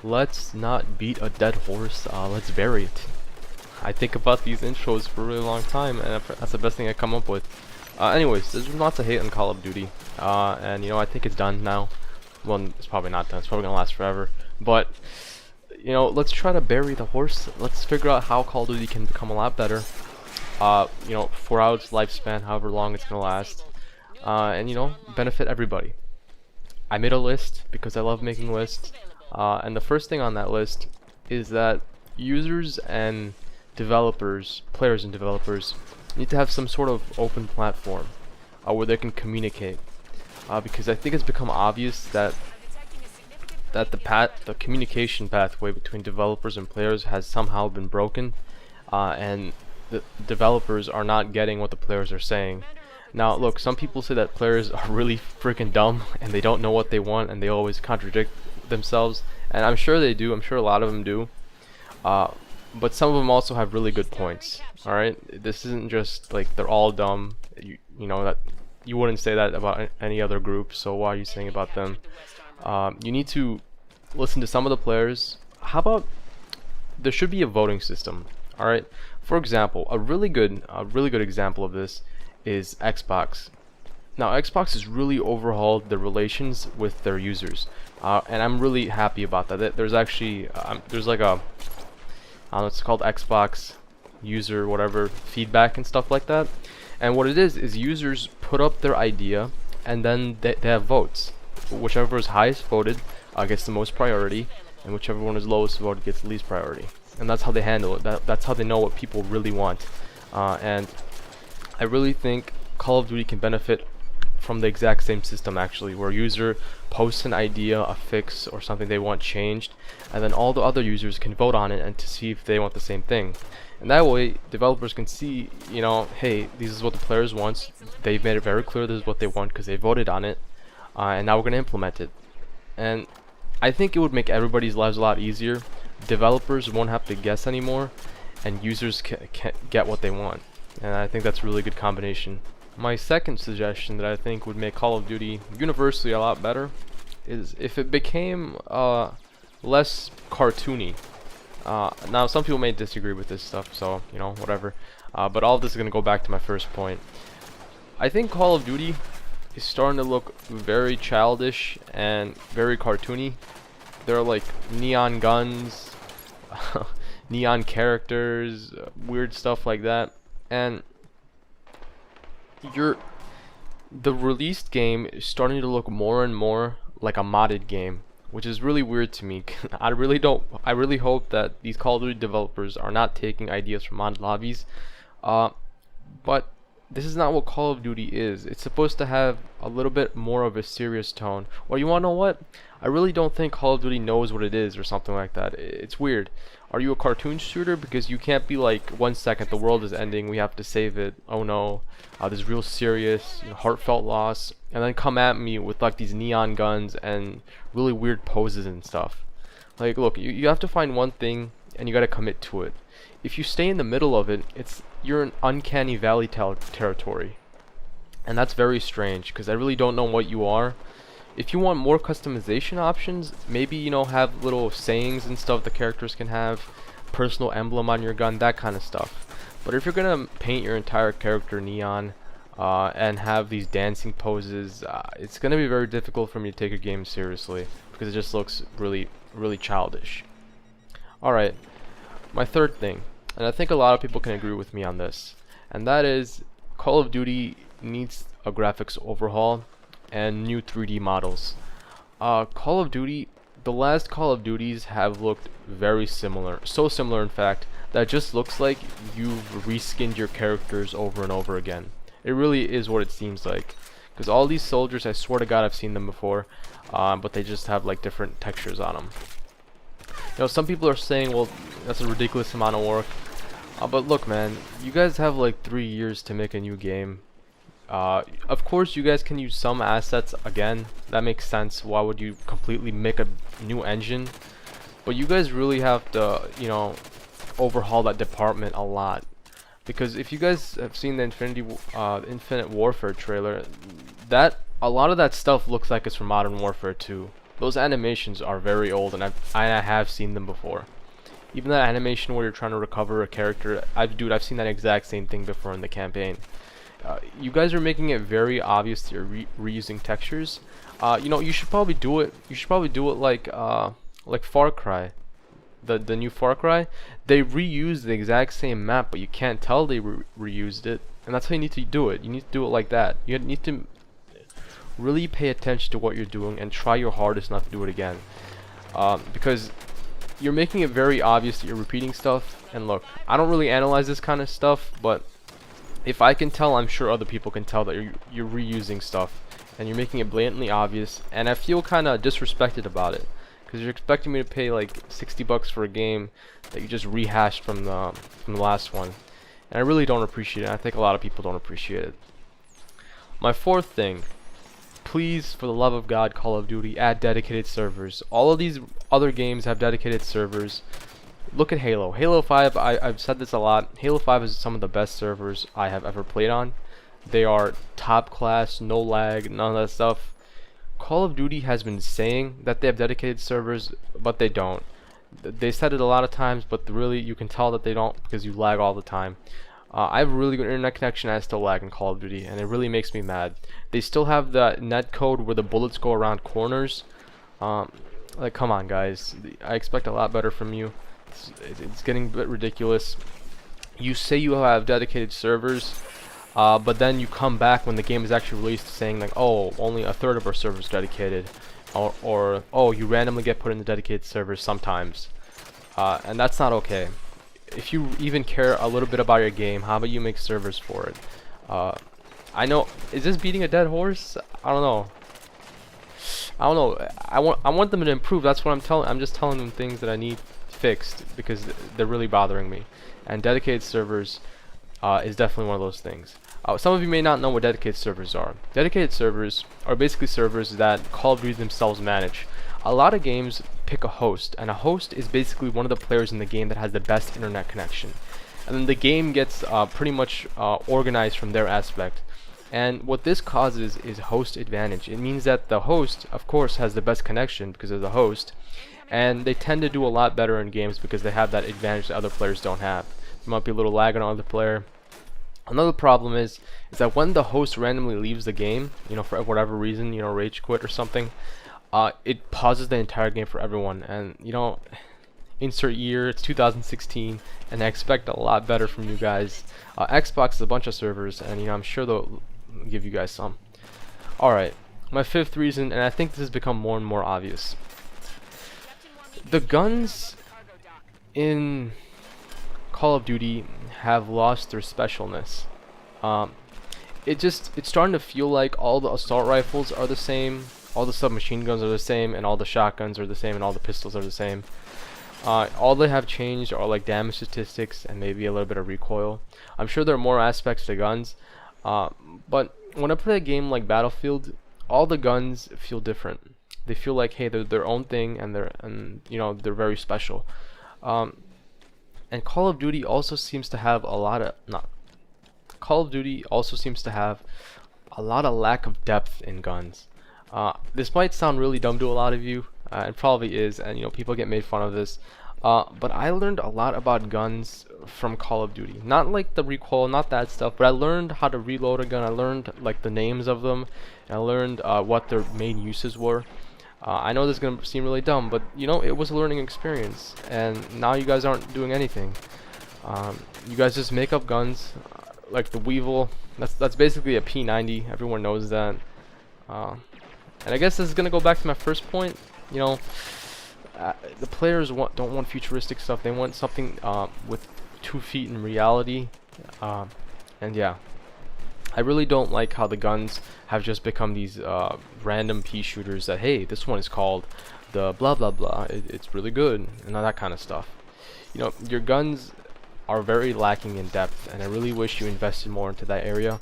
let's not beat a dead horse. Let's bury it. I think about these intros for a really long time, and that's the best thing I come up with. Anyways, there's lots of hate on Call of Duty, and you know, I think it's done now. Well, it's probably not done. It's probably gonna last forever. But you know, let's try to bury the horse. Let's figure out how Call of Duty can become a lot better. You know, for its lifespan, however long it's gonna last, and you know, benefit everybody. I made a list because I love making lists, and the first thing on that list is that users and developers, players and developers, need to have some sort of open platform where they can communicate. Because I think it's become obvious that the communication pathway between developers and players has somehow been broken, and the developers are not getting what the players are saying. Now, look, some people say that players are really freaking dumb and they don't know what they want and they always contradict themselves, and I'm sure they do. I'm sure a lot of them do. But some of them also have really good points. All right, this isn't just like they're all dumb. You know that you wouldn't say that about any other group. So why are you saying about them? You need to listen to some of the players. How about there should be a voting system? All right. For example, a really good example of this is Xbox. Now, Xbox has really overhauled the relations with their users, and I'm really happy about that. There's actually there's like a it's called Xbox user whatever feedback and stuff like that. And what it is users put up their idea and then they have votes. Whichever is highest voted gets the most priority, and whichever one is lowest voted gets the least priority. And that's how they handle it. That's how they know what people really want. And I really think Call of Duty can benefit from the exact same system, actually, where a user posts an idea, a fix, or something they want changed, and then all the other users can vote on it and to see if they want the same thing. And that way, developers can see, you know, hey, this is what the players want. They've made it very clear this is what they want because they voted on it, and now we're going to implement it. And I think it would make everybody's lives a lot easier. Developers won't have to guess anymore, and users can get what they want. And I think that's a really good combination. My second suggestion that I think would make Call of Duty universally a lot better is if it became less cartoony. Now, some people may disagree with this stuff, so, you know, whatever. But all of this is going to go back to my first point. I think Call of Duty is starting to look very childish and very cartoony. There are like neon guns, neon characters, weird stuff like that. And the released game is starting to look more and more like a modded game, which is really weird to me. I really hope that these Call of Duty developers are not taking ideas from modded lobbies, but this is not what Call of Duty is. It's supposed to have a little bit more of a serious tone. Or you wanna know what? I really don't think Call of Duty knows what it is or something like that. It's weird. Are you a cartoon shooter? Because you can't be like, 1 second the world is ending, we have to save it, oh no, this real serious, heartfelt loss, and then come at me with like these neon guns and really weird poses and stuff. Like, look, you have to find one thing and you gotta commit to it. If you stay in the middle of it, you're in uncanny valley territory, and that's very strange because I really don't know what you are. If you want more customization options, maybe, you know, have little sayings and stuff the characters can have, personal emblem on your gun, that kind of stuff. But if you're gonna paint your entire character neon and have these dancing poses, it's gonna be very difficult for me to take a game seriously because it just looks really, really childish. Alright, my third thing, and I think a lot of people can agree with me on this, and that is Call of Duty needs a graphics overhaul and new 3D models. Call of Duty, the last Call of Duties have looked very similar, so similar in fact that it just looks like you've reskinned your characters over and over again. It really is what it seems like, because all these soldiers, I swear to God I've seen them before, but they just have like different textures on them. You know, some people are saying, well, that's a ridiculous amount of work, but look, man, you guys have like 3 years to make a new game. Of course you guys can use some assets again, that makes sense. Why would you completely make a new engine? But you guys really have to, you know, overhaul that department a lot, because if you guys have seen the Infinite Warfare trailer, that a lot of that stuff looks like it's from Modern Warfare 2. those animations are very old, and I have seen them before. Even that animation where you're trying to recover a character, I've seen that exact same thing before in the campaign. You guys are making it very obvious that you're reusing textures. You know, you should probably do it. You should probably do it like Far Cry, the new Far Cry. They reused the exact same map, but you can't tell they reused it, and that's how you need to do it. You need to do it like that. You need to really pay attention to what you're doing and try your hardest not to do it again, because you're making it very obvious that you're repeating stuff. And look, I don't really analyze this kind of stuff, but if I can tell, I'm sure other people can tell that you're reusing stuff and you're making it blatantly obvious, and I feel kind of disrespected about it, because you're expecting me to pay like 60 bucks for a game that you just rehashed from the last one, and I really don't appreciate it. I think a lot of people don't appreciate it. My fourth thing, please, for the love of God, Call of Duty, add dedicated servers. All of these other games have dedicated servers. Look at Halo. Halo 5, I've said this a lot. Halo 5 is some of the best servers I have ever played on. They are top class, no lag, none of that stuff. Call of Duty has been saying that they have dedicated servers, but they don't. They said it a lot of times, but really you can tell that they don't, because you lag all the time. I have a really good internet connection, and I still lag in Call of Duty, and it really makes me mad. They still have the net code where the bullets go around corners. Like, come on, guys. I expect a lot better from you. It's getting a bit ridiculous. You say you have dedicated servers, but then you come back when the game is actually released saying like, oh, only a third of our servers dedicated, or oh, you randomly get put in the dedicated servers sometimes, and that's not okay. If you even care a little bit about your game, how about you make servers for it? I know, is this beating a dead horse? I don't know. I want them to improve. That's what I'm just telling them things that I need fixed, because they're really bothering me. And dedicated servers is definitely one of those things. Some of you may not know what dedicated servers are. Dedicated servers are basically servers that Call of Duty themselves manage. A lot of games pick a host, and a host is basically one of the players in the game that has the best internet connection. And then the game gets pretty much organized from their aspect. And what this causes is host advantage. It means that the host, of course, has the best connection because of the host, and they tend to do a lot better in games because they have that advantage that other players don't have. There might be a little lag on another player. Another problem is that when the host randomly leaves the game, you know, for whatever reason, you know, rage quit or something, it pauses the entire game for everyone. And you know, insert year, it's 2016, and I expect a lot better from you guys. Xbox is a bunch of servers, and you know, I'm sure they'll give you guys some. Alright, my fifth reason, and I think this has become more and more obvious. The guns in Call of Duty have lost their specialness. It's starting to feel like all the assault rifles are the same, all the submachine guns are the same, and all the shotguns are the same, and all the pistols are the same. All they have changed are like damage statistics and maybe a little bit of recoil. I'm sure there are more aspects to guns, but when I play a game like Battlefield, all the guns feel different. They feel like, hey, they're their own thing, and you know, they're very special. And Call of Duty also seems to have a lot of lack of depth in guns. This might sound really dumb to a lot of you. It probably is, and you know, people get made fun of this. But I learned a lot about guns from Call of Duty. Not like the recoil, not that stuff, but I learned how to reload a gun. I learned like the names of them, and I learned what their main uses were. I know this is gonna seem really dumb, but you know, it was a learning experience, and now you guys aren't doing anything. You guys just make up guns, like the Weevil. That's basically a P90. Everyone knows that. And I guess this is gonna go back to my first point. You know, the players don't want futuristic stuff. They want something with 2 feet in reality. And yeah, I really don't like how the guns have just become these random pea shooters that, hey, this one is called the blah blah blah. It's really good, and all that kind of stuff. You know, your guns are very lacking in depth, and I really wish you invested more into that area.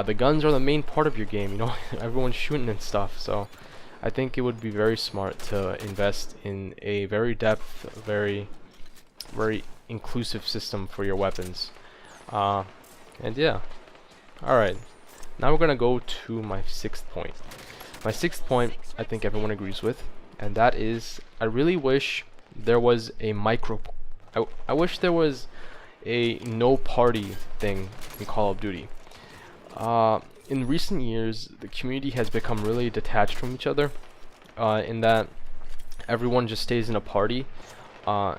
The guns are the main part of your game. You know, everyone's shooting and stuff, so I think it would be very smart to invest in a very depth, very inclusive system for your weapons. And yeah, alright, now we're gonna go to my 6th point. My 6th point, I think everyone agrees with. and that is I really wish there was a I wish there was a no party thing in Call of Duty. In recent years, the community has become really detached from each other, in that everyone just stays in a party, uh,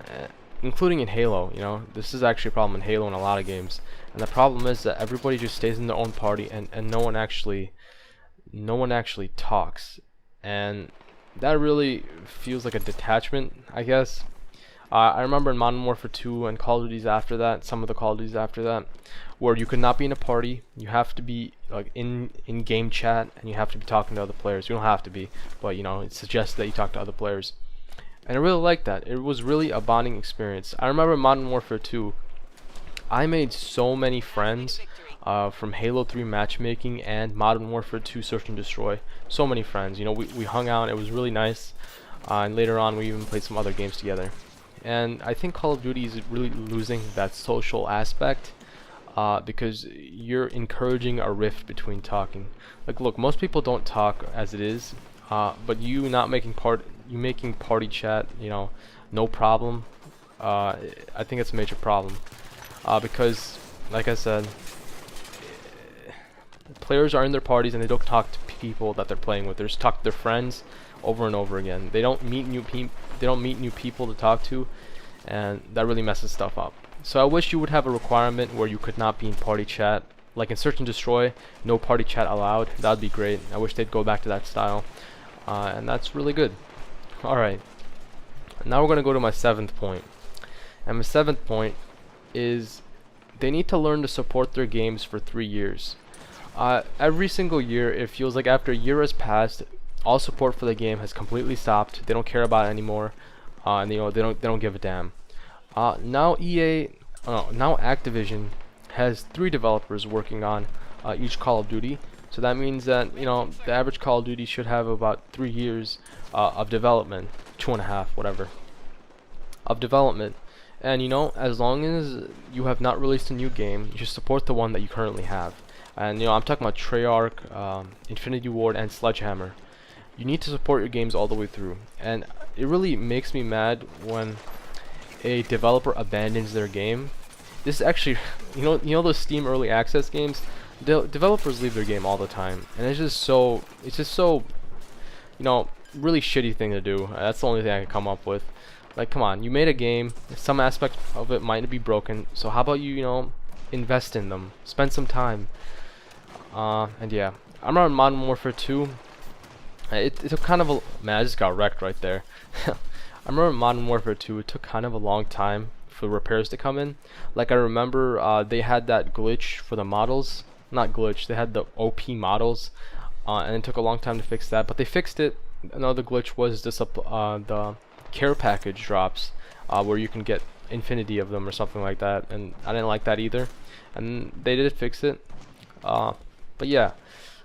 including in Halo. You know, this is actually a problem in Halo and a lot of games. And the problem is that everybody just stays in their own party, and no one actually talks, and that really feels like a detachment, I guess. I remember in Modern Warfare 2 and Call of Duties after that, some of the Call of Duties after that, where you could not be in a party. You have to be like in game chat, and you have to be talking to other players. You don't have to be, but you know, it suggests that you talk to other players. And I really liked that. It was really a bonding experience. I remember in Modern Warfare 2, I made so many friends from Halo 3 matchmaking and Modern Warfare 2 Search and Destroy. So many friends. You know, we hung out. It was really nice. And later on, we even played some other games together. And I think Call of Duty is really losing that social aspect, because you're encouraging a rift between talking. Like, look, most people don't talk as it is, but you making party chat, you know, no problem. I think it's a major problem, because, like I said, players are in their parties and they don't talk to people that they're playing with. They just talk to their friends over and over again. They don't meet new people to talk to, and that really messes stuff up. So I wish you would have a requirement where you could not be in party chat, like in Search and Destroy, no party chat allowed. That'd be great. I wish they'd go back to that style, and that's really good. Alright, now we're gonna go to my 7th point, and my 7th point is they need to learn to support their games for 3 years. Every single year, it feels like after a year has passed, all support for the game has completely stopped. They don't care about it anymore, and you know, they don't give a damn. Now Activision has 3 developers working on each Call of Duty. So that means that, you know, the average Call of Duty should have about 3 years of development, 2.5, whatever, of development. And you know, as long as you have not released a new game, you should support the one that you currently have. And you know, I'm talking about Treyarch, Infinity Ward, and Sledgehammer. You need to support your games all the way through. And it really makes me mad when a developer abandons their game. This is actually, you know those Steam early access games? Developers leave their game all the time, and it's just so, you know, really shitty thing to do. That's the only thing I can come up with. Like, come on, you made a game, some aspect of it might be broken, so how about you know, invest in them, spend some time. And yeah, I'm on Modern Warfare 2. It took kind of a, man, I just got wrecked right there. I remember Modern Warfare 2, it took kind of a long time for repairs to come in. Like, I remember they had that glitch for the models. Not glitch, they had the OP models, and it took a long time to fix that, but they fixed it. Another glitch was this the care package drops, where you can get infinity of them or something like that, and I didn't like that either, and they did fix it. But yeah,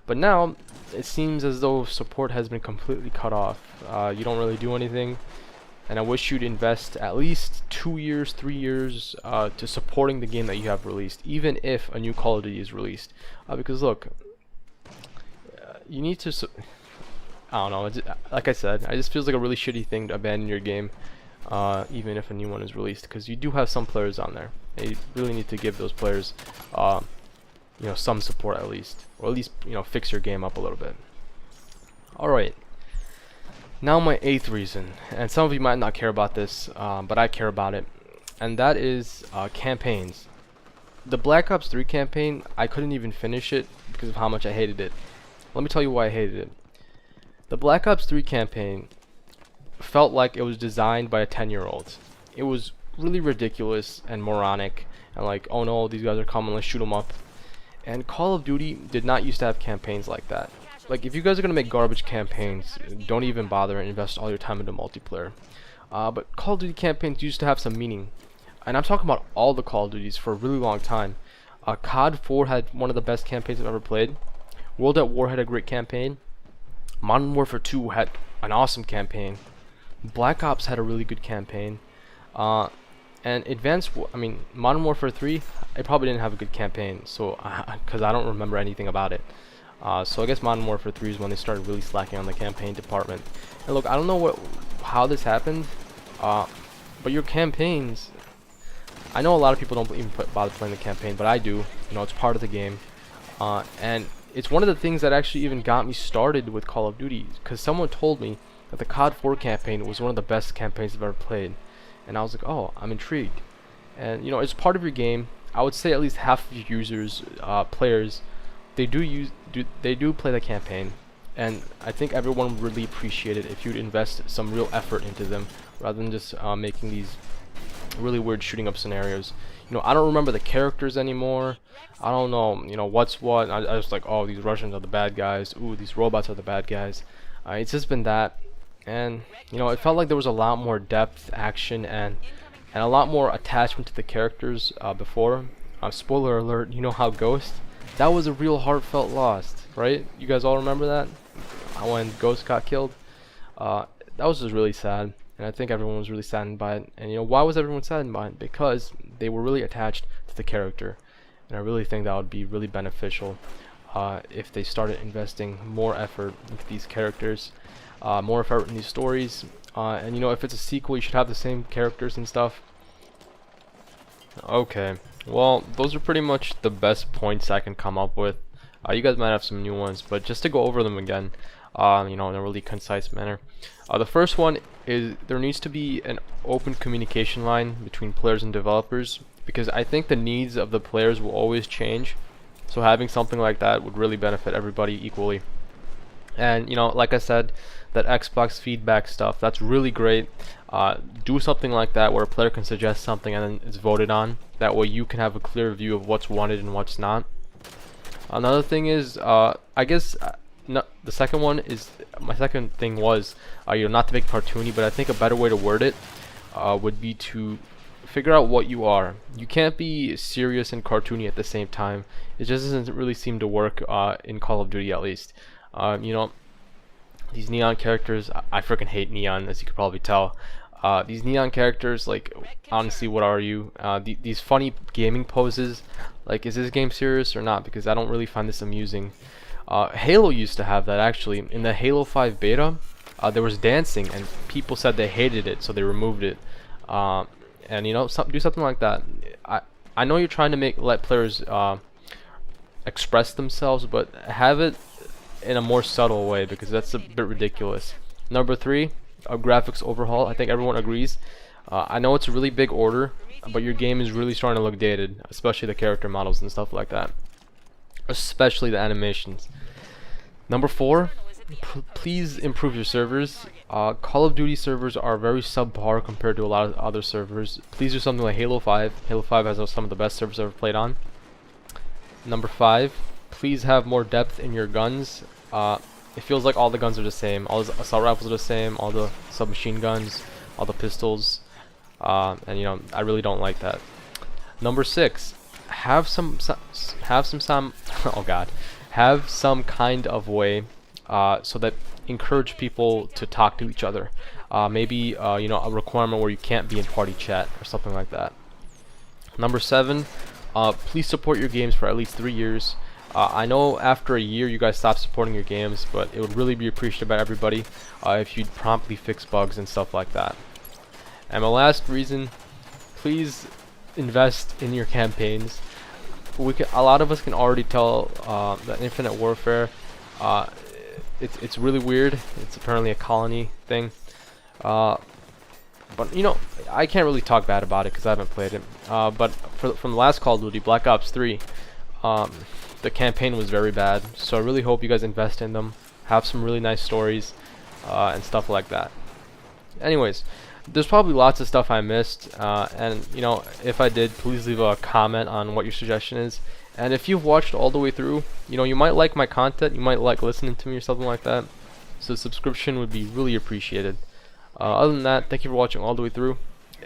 but now it seems as though support has been completely cut off. You don't really do anything, and I wish you'd invest at least 2 years, 3 years to supporting the game that you have released, even if a new Call of Duty is released. Because look, you need to. I don't know. Like I said, it just feels like a really shitty thing to abandon your game, even if a new one is released. Because you do have some players on there. You really need to give those players, you know, some support at least, or at least, you know, fix your game up a little bit. All right. Now my 8th reason, and some of you might not care about this, but I care about it, and that is campaigns. The Black Ops 3 campaign, I couldn't even finish it because of how much I hated it. Let me tell you why I hated it. The Black Ops 3 campaign felt like it was designed by a 10-year-old. It was really ridiculous and moronic, and like, oh no, these guys are coming, let's shoot them up. And Call of Duty did not used to have campaigns like that. Like, if you guys are gonna make garbage campaigns, don't even bother and invest all your time into multiplayer. But Call of Duty campaigns used to have some meaning, and I'm talking about all the Call of Duties for a really long time. COD 4 had one of the best campaigns I've ever played. World at War had a great campaign. Modern Warfare 2 had an awesome campaign. Black Ops had a really good campaign. And Modern Warfare 3, it probably didn't have a good campaign, so because I don't remember anything about it. So I guess Modern Warfare 3 is when they started really slacking on the campaign department. And look, I don't know how this happened, but your campaigns, I know a lot of people don't even bother playing the campaign, but I do. You know, it's part of the game, and it's one of the things that actually even got me started with Call of Duty, because someone told me that the COD 4 campaign was one of the best campaigns I've ever played, and I was like, oh, I'm intrigued. And you know, it's part of your game. I would say at least half of your users, players, they do play the campaign, and I think everyone would really appreciate it if you'd invest some real effort into them rather than just making these really weird shooting up scenarios. You know, I don't remember the characters anymore. I don't know, you know, what's what. I was like, oh, these Russians are the bad guys. Ooh, these robots are the bad guys. It's just been that, and you know, it felt like there was a lot more depth, action, and a lot more attachment to the characters before. Spoiler alert, you know how Ghost? That was a real heartfelt loss, right? You guys all remember that? When Ghost got killed? That was just really sad. And I think everyone was really saddened by it. And you know, why was everyone saddened by it? Because they were really attached to the character. And I really think that would be really beneficial if they started investing more effort into these characters, more effort in these stories. And you know, if it's a sequel, you should have the same characters and stuff. Okay, well, those are pretty much the best points I can come up with. You guys might have some new ones, but just to go over them again, you know, in a really concise manner. The first one is there needs to be an open communication line between players and developers, because I think the needs of the players will always change. So having something like that would really benefit everybody equally. And you know, like I said, that Xbox feedback stuff, that's really great. Do something like that where a player can suggest something and then it's voted on. That way you can have a clear view of what's wanted and what's not. Another thing is, I guess the second one is, my second thing was, you know, not to make cartoony, but I think a better way to word it would be to figure out what you are. You can't be serious and cartoony at the same time. It just doesn't really seem to work in Call of Duty, at least. You know, these neon characters, I freaking hate neon, as you could probably tell. These neon characters, like, honestly, what are you? These funny gaming poses, like, is this game serious or not? Because I don't really find this amusing. Halo used to have that, actually. In the Halo 5 beta, there was dancing, and people said they hated it, so they removed it. And you know, do something like that. I know you're trying to let players express themselves, but have it in a more subtle way, because that's a bit ridiculous. Number 3, a graphics overhaul. I think everyone agrees. I know it's a really big order, but your game is really starting to look dated, especially the character models and stuff like that, especially the animations. Number 4, please improve your servers. Call of Duty servers are very subpar compared to a lot of other servers. Please do something like Halo 5. Halo 5 has some of the best servers I've ever played on. Number 5, please have more depth in your guns. It feels like all the guns are the same. All the assault rifles are the same. All the submachine guns, all the pistols, and you know, I really don't like that. Number 6, have some oh god, have some kind of way so that encourage people to talk to each other. Maybe you know, a requirement where you can't be in party chat or something like that. Number 7, please support your games for at least 3 years. I know after a year you guys stop supporting your games, but it would really be appreciated by everybody if you'd promptly fix bugs and stuff like that. And my last reason, please invest in your campaigns. A lot of us can already tell that Infinite Warfare, it's really weird. It's apparently a colony thing. But you know, I can't really talk bad about it because I haven't played it. But from the last Call of Duty, Black Ops 3, the campaign was very bad. So I really hope you guys invest in them, have some really nice stories, and stuff like that. Anyways, there's probably lots of stuff I missed, and you know, if I did, please leave a comment on what your suggestion is. And if you've watched all the way through, you know, you might like my content, you might like listening to me or something like that. So subscription would be really appreciated. Other than that, thank you for watching all the way through,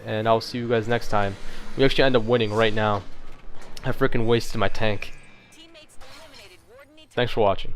and I'll see you guys next time. We actually end up winning right now. I freaking wasted my tank. Thanks for watching.